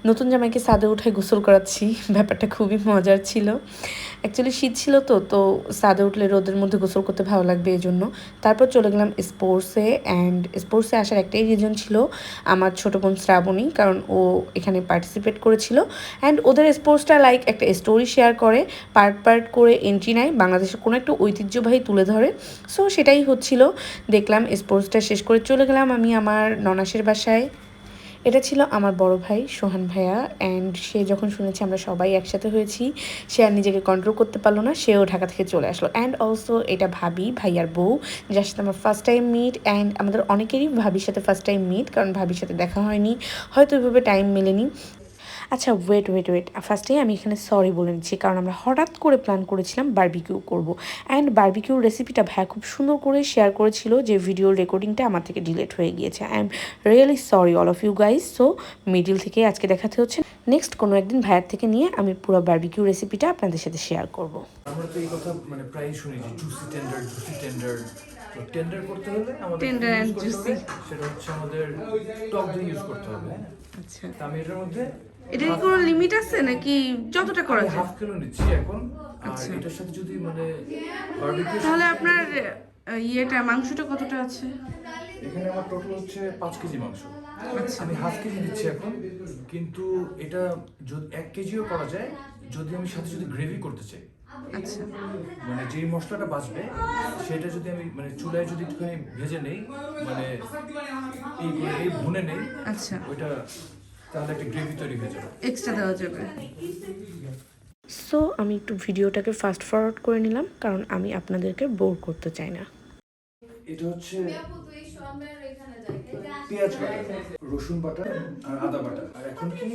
নতুন জামাইকে ছাদে উঠায় গোসল করাচ্ছি, ব্যাপারটা খুবই মজার ছিল। অ্যাকচুয়ালি শীত ছিল তো ছাদে উঠলে রোদের মধ্যে গোসল করতে ভালো লাগবে এই জন্য। তারপর চলে গেলাম স্পোর্টসে, অ্যান্ড স্পোর্টসে আসার একটাই রিজন ছিল আমার ছোটো বোন শ্রাবণী, কারণ ও এখানে পার্টিসিপেট করেছিল। অ্যান্ড ওদের স্পোর্টসটা লাইক একটা স্টোরি শেয়ার করে, পার্ট করে এন্ট্রি নেয়, বাংলাদেশের কোনো একটা ঐতিহ্যবাহী তুলে ধরে। সো সেটাই হচ্ছিল, দেখলাম স্পোর্টসটা শেষ করে চলে গেলাম আমি আমার ননাসের বাসায়। এটা ছিল আমার বড় ভাই সোহান ভাইয়া, অ্যান্ড সে যখন শুনেছে আমরা সবাই একসাথে হয়েছি, সে আর নিজেকে কন্ট্রোল করতে পারলো না, সেও ঢাকা থেকে চলে আসলো। অ্যান্ড অলসো এটা ভাবি, ভাইয়ার বউ, যার সাথে আমার ফার্স্ট টাইম মিট, অ্যান্ড আমাদের অনেকেরই ভাবির সাথে ফার্স্ট টাইম মিট, কারণ ভাবির সাথে দেখা হয়নি, হয়তো ওইভাবে টাইম মেলেনি। আচ্ছা ওয়েট, ফার্স্টেই আমি এখানে সরি বলে নিচ্ছি, কারণ আমরা হঠাৎ করে প্ল্যান করেছিলাম বারবিকিউ করব, অ্যান্ড বারবিকিউর রেসিপিটা ভাইয়া খুব সুন্দর করে শেয়ার করেছিল, যে ভিডিওর রেকর্ডিংটা আমার থেকে ডিলেট হয়ে গিয়েছে। I am really sorry all of you guys. So middle থেকে আজকে দেখাতে হচ্ছে, নেক্সট কোনো একদিন ভাইয়ার থেকে নিয়ে আমি পুরো বারবিকিউ রেসিপিটা আপনাদের সাথে শেয়ার করব। আমরা তো এই কথা মানে প্রায় শুনি যে জুসি টেন্ডার তো টেন্ডার করতে হলে আমাদের টেন্ডার এন্ড জুসি, সেটা হচ্ছে আমাদের টক দই ইউজ করতে হবে। আচ্ছা, তো আমি এটার মধ্যে এটা কি কোনো লিমিট আছে নাকি যতটা করা যায়? হাফ কিলো নিচ্ছি এখন। আর এটার সাথে যদি মানে বারবিকিউ, তাহলে আপনার ইয়েটা মাংসটা কতটা আছে? এখানে আমার টোটাল হচ্ছে 5 কেজি মাংস। আমি হাফ কেজি দিচ্ছি এখন, কিন্তু এটা যদি 1 কেজিও করা যায় যদি আমি সাথে যদি গ্রেভি করতে চাই। আচ্ছা, মানে যেই মশলাটা বাঁচবে সেটা যদি আমি মানে চুলায় যদি একটুখানি ভেজে নেই, মানে এই ভুনে নেই, আচ্ছা, ওইটা তাহলে একটা গ্রেভি তৈরি হয়ে যাবে, এক্সট্রা দেওয়া যাবে। সো আমি একটু ভিডিওটাকে ফাস্ট ফরওয়ার্ড করে নিলাম, কারণ আমি আপনাদেরকে বোর করতে চাই না। এটা হচ্ছে পেঁয়াজ বাটা, রসুন বাটা আর আদা বাটা, আর এখন কি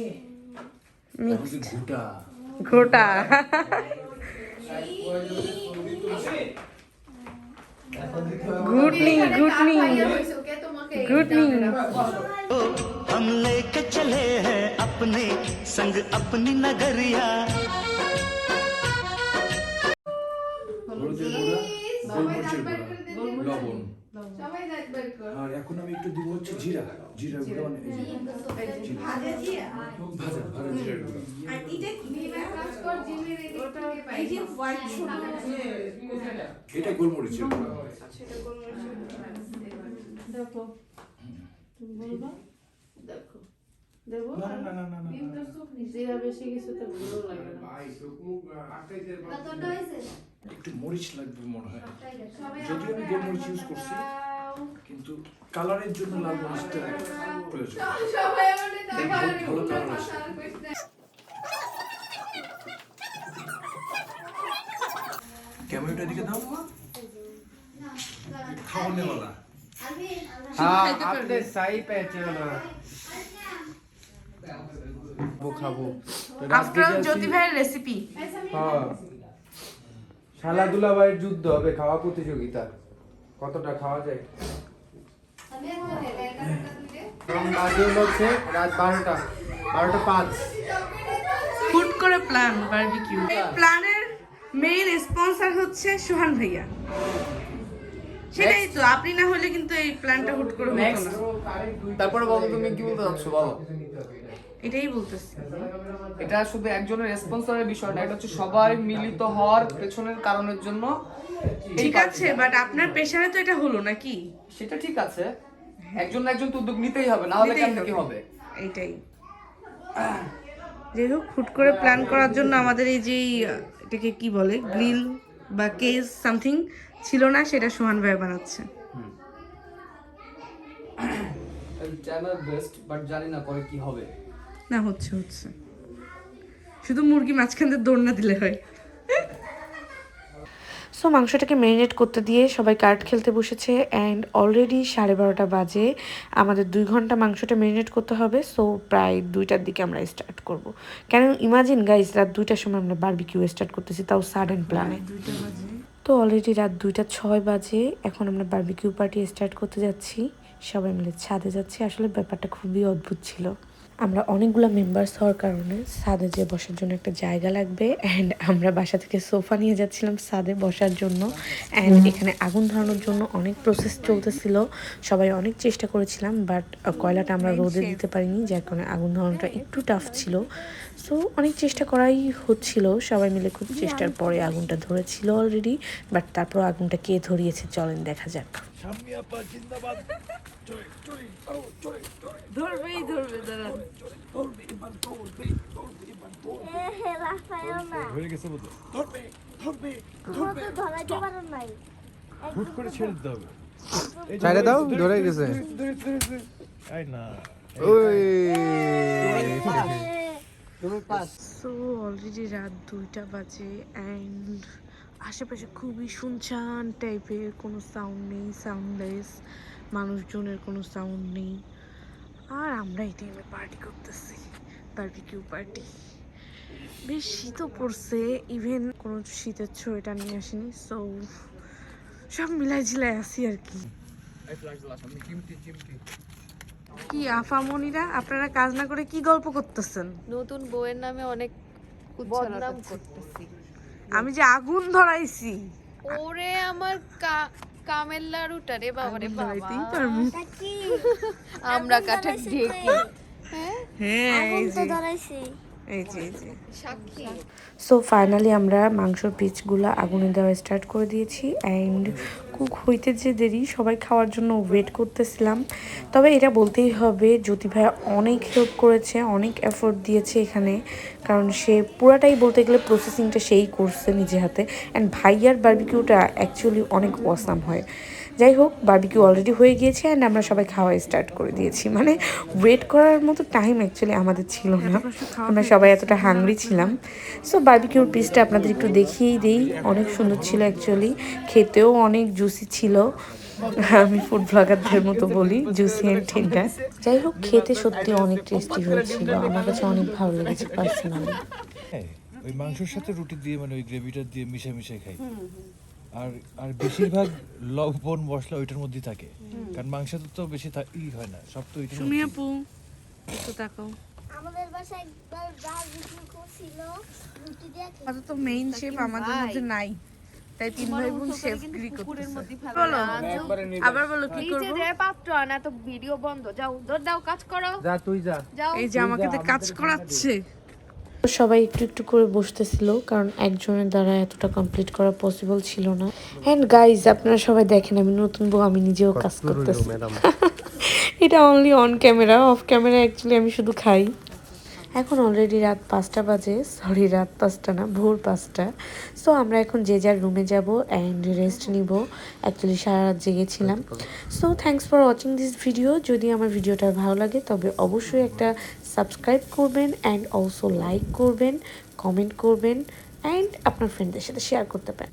গোটা গোটা ঘুটনি हम लेके चले हैं अपने संग अपनी नगरिया। হলুদের গুঁড়া, গোলমরিচের গুঁড়া, লবণ, আর এখন আমি একটু দিব হচ্ছে জিরা গুঁড়া, মানে ভাজা জিরার গুঁড়া। এটা গোলমরিচের গুঁড়া। একটু মরিচ লাগবে মনে হয়, যদিও আমি গোলমরিচ ইউজ করছি, কিন্তু কালারের জন্য লাল মরিচটা প্রয়োজন, ভালো কালার আসে। ক্যামেরাটা এদিকে দাও, খাওয়ানে वाला। हाँ आपने सही पहचाना। वो खाबो আফটার জ্যোতি ভাইয়ের রেসিপি। হ্যাঁ শালা ভাইয়ের যুদ্ধ হবে, খাওয়া প্রতিযোগিতা, কতটা খাওয়া যায়। আগে হচ্ছে রাত 12টা 5। হুট করে প্ল্যান বারবিকিউ, এই প্ল্যানের মেইন স্পন্সর হচ্ছে সোহান ভাইয়া। সেটাই তো, আপনি না হলে কিন্তু এই প্ল্যানটা হুট করে হতো না। তারপরে বলো তুমি কি বলতে চাচ্ছো, বলো। এটাই বলতেছি, এটা শুধু একজনের রেসপন্সিবলের বিষয় না, এটা হচ্ছে সবাই মিলিত হওয়ার পেছনের কারণের জন্য। ঠিক আছে, বাট আপনার প্রেসারে তো এটা হলো নাকি? সেটা ঠিক আছে, একজন না একজন তো উদ্যোগ নিতেই হবে, না হলে কেমন কি হবে। এইটাই, যাই হোক, হুট করে প্ল্যান করার জন্য আমাদের এই যে এটাকে কি বলে, গ্রিল বা কেস সামথিং ছিল না, সেটা সোহান ভাই বানাচ্ছে। চ্যানেল বেস্ট, বাট জানি না পরে কি হবে। না হচ্ছে শুধু মুরগি মাঝখান দিয়ে দৌড় না দিলে হয়। সো মাংসটাকে ম্যারিনেট করতে দিয়ে সবাই কার্ড খেলতে বসেছে, অ্যান্ড অলরেডি 12:30 বাজে। আমাদের 2 ঘন্টা মাংসটা ম্যারিনেট করতে হবে। সো প্রায় 2টার দিকে আমরা স্টার্ট করব। কেন ইমাজিন গাইস, রাত 2টার সময় আমরা বারবিকিউ স্টার্ট করতেছি, তাও সাডেন প্ল্যানে। তো অলরেডি রাত 2:06 বাজে, এখন আমরা বারবিকিউ পার্টি স্টার্ট করতে যাচ্ছি, সবাই মিলে ছাদে যাচ্ছি। আসলে ব্যাপারটা খুবই অদ্ভুত ছিল। আমরা অনেকগুলো মেম্বার্স হওয়ার কারণে ছাদে যে বসার জন্য একটা জায়গা লাগবে অ্যান্ড আমরা বাসা থেকে সোফা নিয়ে যাচ্ছিলাম ছাদে বসার জন্য অ্যান্ড এখানে আগুন ধরানোর জন্য অনেক প্রসেস চলতেছিল, সবাই অনেক চেষ্টা করেছিলাম বাট কয়লাটা আমরা রোদে দিতে পারিনি, যার কারণে আগুন ধরানোটা একটু টাফ ছিল। সো অনেক চেষ্টা করাই হচ্ছিল, সবাই মিলে খুব চেষ্টার পরে আগুনটা ধরেছিল অলরেডি, বাট তারপর আগুনটা কে ধরিয়েছে চলেন দেখা যাক। ধরবেই ধরবে দাঁড়ান। রাফায়েল না হয়ে গেছে বলতে ধরবে ধরবে তোমাকে ধরাইতে পারো নাই হুট করে ছেড়ে দিতে হবে। ছাইড়ে দাও, ধরে গেছে। আই না ওই সো অলরেডি রাত 2টা বাজে অ্যান্ড আশেপাশে খুবই শুনশান টাইপের, কোনো সাউন্ড নেই, সাউন্ডলেস, মানুষজনের কোনো সাউন্ড নেই, আর আমরা এই টাইমে পার্টি করতেছি, বারবিকিউ পার্টি। বেশ শীতও পড়ছে, ইভেন কোনো শীতের সোয়েটার নিয়ে আসিনি, সো সব মিলাই ঝিলাই আসি আর কি। কি আফামনিরা, আপনারা কাজ না করে কি গল্প করতেছেন? নতুন বউয়ের নামে অনেক বদনাম করতেছি। আমি যে আগুন ধরাইছি ওরে আমার কামের লাড়ুটা রে বাবা রে বাবা, ধরাইতেই পারবো। কি আমরা কাঠের ঢেকি। হ্যাঁ এই তো যে ধরাইছি এই যে এই যে। সাক্ষী সো ফাইনালি আমরা মাংসর পিসগুলো আগুনে দেওয়া স্টার্ট করে দিয়েছি অ্যান্ড কুক হইতে যে দেরি, সবাই খাওয়ার জন্য ওয়েট করতেছিলাম। তবে এটা বলতেই হবে জ্যোতি ভাইয়া অনেক হেল্প করেছে, অনেক এফোর্ট দিয়েছে এখানে, কারণ সে পুরাটাই বলতে গেলে প্রসেসিংটা সেই করছে নিজে হাতে। অ্যান্ড ভাইয়ার বারবিকিউটা অ্যাকচুয়ালি অনেক অসাম হয়। যাই হোক, বারবিকিউ অলরেডি হয়ে গিয়েছে অ্যান্ড আমরা সবাই খাওয়া স্টার্ট করে দিয়েছি। মানে ওয়েট করার মতো টাইম অ্যাকচুয়ালি আমাদের ছিল না, আমরা সবাই এতটা হাংরি ছিলাম। সো বারবিকিউর পিসটা আপনাদের একটু দেখিয়েই দিই, অনেক সুন্দর ছিল অ্যাকচুয়ালি, খেতেও অনেক জুসি ছিল। আমি ফুড ব্লগারদের মতো বলি জুসি অ্যান্ড টেন্ডার। যাই হোক, খেতে সত্যি অনেক টেস্টি হয়েছিল, আমার কাছে অনেক ভালো লেগেছে পার্সোনালি। ওই মাংসের সাথে রুটি দিয়ে মানে ওই গ্রেভিটা দিয়ে মিশে মিশে খাই। আর আর বেশিরভাগ লবণ মশলা ওইটার মধ্যেই থাকে, কারণ মাংসতে তো বেশি ই হয় না, সব তো ওইটার তুমি মধ্যেই। আপু তো তাকাও, আমাদের বাসায় একবার বারবিকিউ করছিল রুটি দিয়ে আপাতত তো মেইন শেফ আমাদের মধ্যে নাই, তাই তিন ভাই বোন শেফ গিরি পুকুরের করতেছে। মধ্যে বলো ফেলা। আবার বলো কি নিচে করব? যে পাত্র আনা তো ভিডিও বন্ধ, যাও দৌড় দাও, কাজ করো, যা তুই যা। যাও। এই যে আমাকে তো কাজ করাচ্ছে। সবাই একটু একটু করে বসতেছিল, কারণ একজনের দ্বারা এতটা কমপ্লিট করা পসিবল ছিল না। অ্যান্ড গাইজ, আপনারা সবাই দেখেন আমি নতুন বউ, আমি নিজেও কাজ করতেছি। এটা only on camera, of camera actually আমি শুধু খাই। এখন অলরেডি রাত 5টা বাজে, সরি রাত 5টা না, ভোর 5টা। সো আমরা এখন যে যার রুমে যাব অ্যান্ড রেস্ট নিব, অ্যাকচুয়ালি সারা রাত জেগেছিলাম। So thanks for watching this video. যদি আমার ভিডিওটা ভালো লাগে তবে অবশ্যই একটা সাবস্ক্রাইব করবেন অ্যান্ড অলসো লাইক করবেন, কমেন্ট করবেন অ্যান্ড আপনার ফ্রেন্ডদের সাথে শেয়ার করতে পারেন।